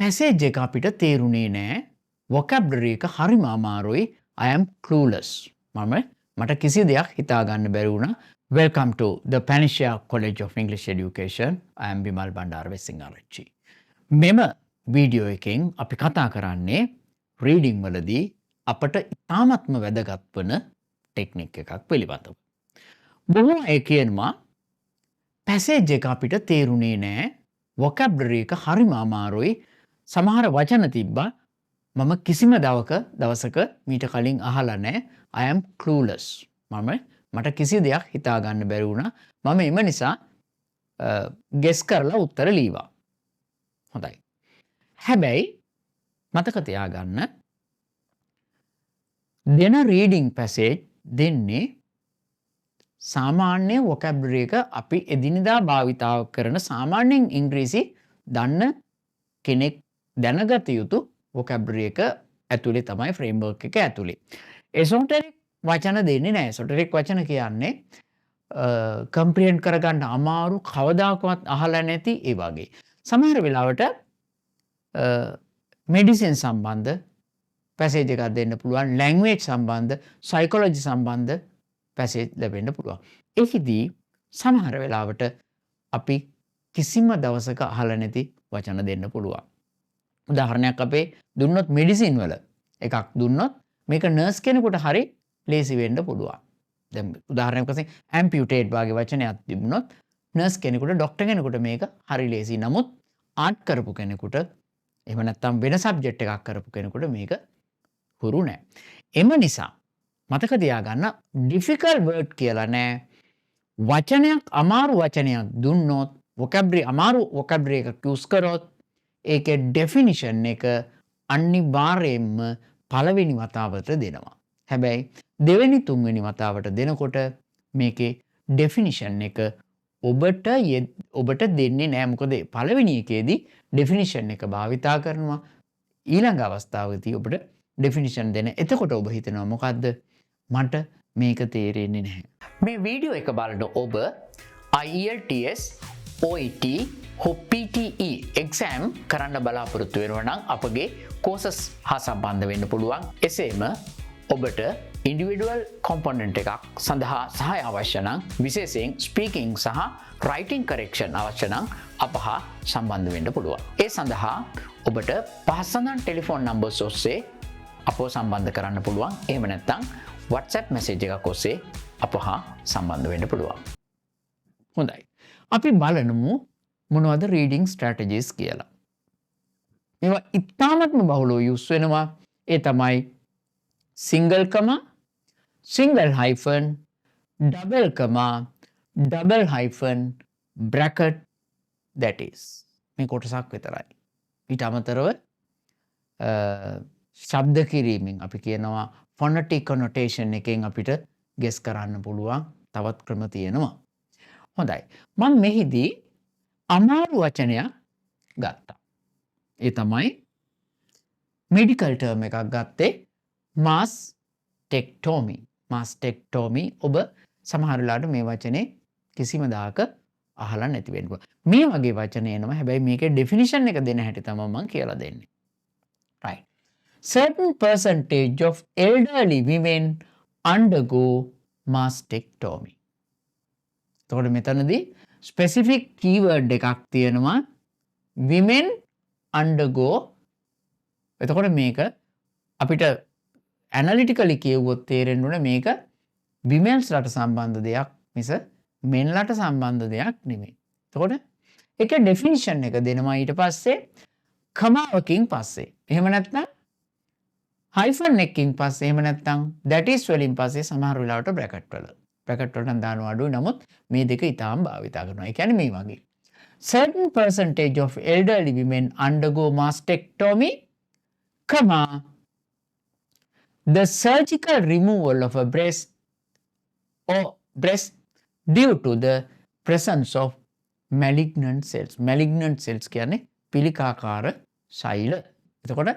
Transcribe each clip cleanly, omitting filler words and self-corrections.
Passage එක අපිට තේරුණේ නෑ. වොකැබ්ලරි එක හරිම අමාරුයි. I am clueless. මට කිසි දෙයක් හිතා ගන්න බැරි වුණා. Welcome to the Panacea College of English Education. I am Bimal Bandara Wesingarachchi. මෙම වීඩියෝ එකෙන් අපි කතා කරන්නේ රීඩිං වලදී අපට ඉතාමත්ම වැදගත් වන ටෙක්නික් එකක් පිළිබඳව. බොහෝ අය කියනවා පැසේජ් එක අපිට තේරුණේ නෑ. වොකැබ්ලරි එක හරිම අමාරුයි. සමහර වචන තිබ්බා මම කිසිම දවසක මීට කලින් අහලා නෑ. I am clueless. මට කිසි දෙයක් හිතා ගන්න බැරි වුණා. මම එම නිසා ගෙස් කරලා උත්තර ලීවා. හොඳයි. හැබැයි මතක තියාගන්න දෙන රීඩිං පැසේජ් දෙන්නේ සාමාන්‍ය වොකැබ්ලරි එක අපි එදිනෙදා භාවිතා කරන සාමාන්‍යයෙන් ඉංග්‍රීසි දන්න කෙනෙක් දැනගත යුතු වොකැබ්ලරි එක ඇතුලේ තමයි ෆ්‍රේම්වර්ක් එක ඇතුලේ. එසොටරික් වචන දෙන්නේ නැහැ. එසොටරික් වචන කියන්නේ කම්ප්‍රිහෙන්ඩ් කරගන්න අමාරු කවදාකවත් අහලා නැති ඒ වගේ. සමහර වෙලාවට මෙඩිසින් සම්බන්ධ පැසේජ් එකක් දෙන්න පුළුවන්. ලැන්ග්වේජ් සම්බන්ධ, සයිකොලොජි සම්බන්ධ පැසේජ් ලැබෙන්න පුළුවන්. ඒකෙදී සමහර වෙලාවට අපි කිසිම දවසක අහලා නැති වචන දෙන්න පුළුවන්. උදාහරණයක් අපේ දුන්නොත් මෙඩිසින් වල එකක් දුන්නොත් මේක නර්ස් කෙනෙකුට හරි ලේසි වෙන්න පුළුවන්. දැන් උදාහරණයක් වශයෙන් ඇම්පියුටේට් වගේ වචනයක් තිබුණොත් නර්ස් කෙනෙකුට ડોක්ටර් කෙනෙකුට මේක හරි ලේසි. නමුත් ආර්ට් කරපු කෙනෙකුට එහෙම නැත්නම් වෙන සබ්ජෙක්ට් එකක් කරපු කෙනෙකුට මේක හුරු නැහැ. එම නිසා මතක තියාගන්න ඩිෆිකල්ට් වර්ඩ් කියලා නෑ. වචනයක් අමාරු වචනයක් දුන්නොත් අමාරු වොකැබ්ලරි එකක් යූස් කරොත් ඒකේ ඩෙෆිනිෂන් එක අනිවාර්යයෙන්ම පළවෙනි වතාවට දෙනවා. හැබැයි දෙවෙනි තුන්වෙනි වතාවට දෙනකොට මේකේ ඩෙෆිනිෂන් එක ඔබට දෙන්නේ නෑ. මොකද පළවෙනි එකේදී ඩෙෆිනිෂන් එක භාවිතා කරනවා. ඊළඟ අවස්ථාවේදී ඔබට ඩෙෆිනිෂන් දෙන. එතකොට ඔබ හිතනවා මොකද්ද? මට මේක තේරෙන්නේ නැහැ. මේ වීඩියෝ එක බලන ඔබ IELTS OET හෝ PTE එක්සෑම් කරන්න බලාපොරොත්තු වෙනවා නම් අපගේ කෝසස් හා සම්බන්ධ වෙන්න පුළුවන්. එසේම ඔබට ඉන්ඩිවිඩුවල් කොම්පොනන්ට් එකක් සඳහා සහාය අවශ්‍ය නම් විශේෂයෙන් ස්පීකිංగ్ සහ රයිටිංగ్ කරෙක්ෂන් අවශ්‍ය නම් අප හා සම්බන්ධ වෙන්න පුළුවන්. ඒ සඳහා ඔබට පහසුකම් ටෙලිෆෝන් නම්බර්ස් ඔස්සේ අපව සම්බන්ධ කරන්න පුළුවන්. එහෙම නැත්නම් WhatsApp මැසේජ් එකක් ඔස්සේ අප හා සම්බන්ධ වෙන්න පුළුවන්. හොඳයි. අපි බලමු මොනවද රීඩිං ස්ට්‍රැටජිස් කියලා. මේවා ඉතාමත්ම බහුලව යූස් වෙනවා. ඒ තමයි single comma, single hyphen, double comma, double hyphen, bracket that is. මේ කොටසක් විතරයි. ඊට අමතරව ශබ්ද කිරීමෙන් අපි කියනවා ෆොනටික් කොනොටේෂන් එකෙන් අපිට ගෙස් කරන්න පුළුවන් තවත් ක්‍රම තියෙනවා. හොඳයි. මම මෙහිදී අමාරු වචනයක් ගත්තා. ඒ තමයි මෙඩිකල් ටර්ම් එකක් ගත්තේ මාස්ටෙක්ටොමි. මාස්ටෙක්ටොමි ඔබ සමහර වෙලාවට මේ වචනේ කිසිම දාක අහලා නැති වෙන්න පුළුවන්. මේ වගේ වචන එනවා. හැබැයි මේකේ ඩෙෆිනිෂන් එක දෙන හැටි තමයි මම කියලා දෙන්නේ. right. Certain percentage of elderly women undergo mastectomy. එතකොට මෙතනදී specific keyword එකක් තියෙනවා women undergo. එතකොට මේක අපිට analytically කියවුවොත් තේරෙන්න ඕනේ මේක women's ලට සම්බන්ධ දෙයක් මිස men ලට සම්බන්ධ දෙයක් නෙමෙයි. එතකොට ඒකේ definition එක දෙනවා ඊට පස්සේ කමාවකින් පස්සේ. එහෙම නැත්නම් හයිෆන් එකකින් පස්සේ එහෙම නැත්නම් that is වලින් පස්සේ සමහර වෙලාවට බ්‍රැකට් වල. බ්‍රැකට් වලට දානවා අඩුයි. නමුත් මේ දෙක ඊටාම් භාවිතා කරනවා. ඒ කියන්නේ මේ වගේ. Certain percentage of elderly women undergo mastectomy, comma, the surgical removal of a breast due to the presence of malignant cells. Malignant cells කියන්නේ පිළිකාකාර ශෛල. එතකොට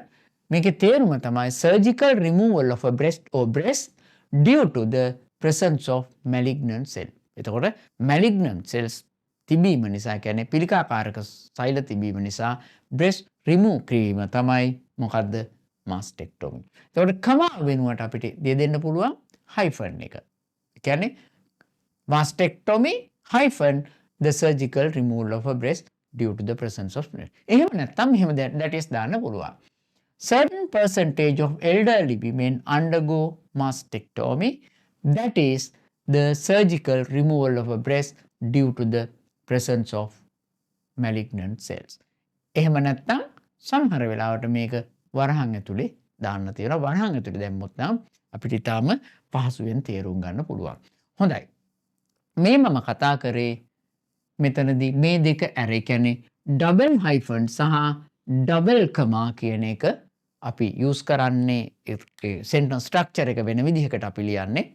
මේකේ තේරුම තමයි surgical removal of a breast due to the presence of malignant cell. එතකොට malignant cells තිබීම නිසා කියන්නේ පිළිකාකාරක සෛල තිබීම නිසා breast remove කිරීම තමයි මොකද්ද mastectomy. එතකොට කමා වෙනුවට අපිට දෙන්න පුළුවන් hyphen එක. ඒ කියන්නේ mastectomy hyphen the surgical removal of a breast due to the presence of breast. එහෙම නැත්නම් එහෙම that is දාන්න පුළුවන්. Certain percentage of elderly women undergo mastectomy, that is the surgical removal of a breast due to the presence of malignant cells. එහෙම නැත්නම් සමහර වෙලාවට මේක වරහන් ඇතුලේ දාන්න තියෙනවා. වරහන් ඇතුලේ දැම්මොත් නම් අපිට ඊටාම පහසුවෙන් තේරුම් ගන්න පුළුවන්. හොඳයි. මේ මම කතා කරේ මෙතනදී මේ දෙක ඇර කියන්නේ double hyphen සහ double comma කියන එක අපි use කරන්නේ sentence structure එක වෙන විදිහකට අපි ලියන්නේ.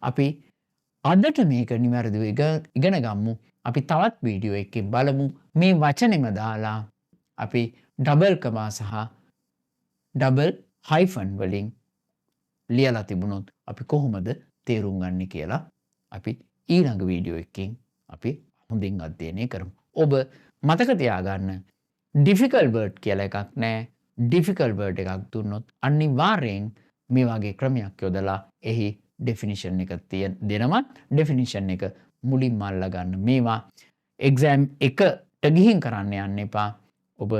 අපි අදට මේක නිවැරදිව ඉගෙන ගමු. අපි තවත් වීඩියෝ එකකින් බලමු මේ වචනෙම දාලා අපි double comma සහ double hyphen වලින් ලියලා තිබුණොත් අපි කොහොමද තේරුම් ගන්නේ කියලා අපි ඊළඟ වීඩියෝ එකකින් අපි හොඳින් අධ්‍යයනය කරමු. ඔබ මතක තියාගන්න difficult word කියලා එකක් නැහැ. difficult word එකක් දුන්නොත් අනිවාර්යෙන් මේ වගේ ක්‍රමයක් යොදලා එහි definition එක දෙනවා. definition එක මුලින්ම අල්ලා ගන්න. මේවා exam එකට ගිහින් කරන්න යන්න එපා. ඔබ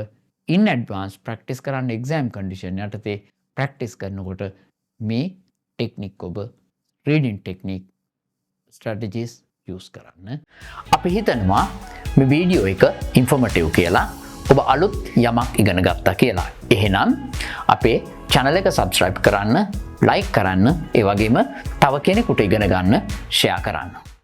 in advance practice කරන්න exam condition යටතේ practice කරනකොට මේ technique ඔබ reading technique strategies use කරන්න. අපි හිතනවා මේ වීඩියෝ එක informative කියලා. ඔබ අලුත් යමක් ඉගෙන ගත්තා කියලා. එහෙනම් අපේ channel එක subscribe කරන්න, like කරන්න, ඒ වගේම තව කෙනෙකුට ඉගෙන ගන්න share කරන්න.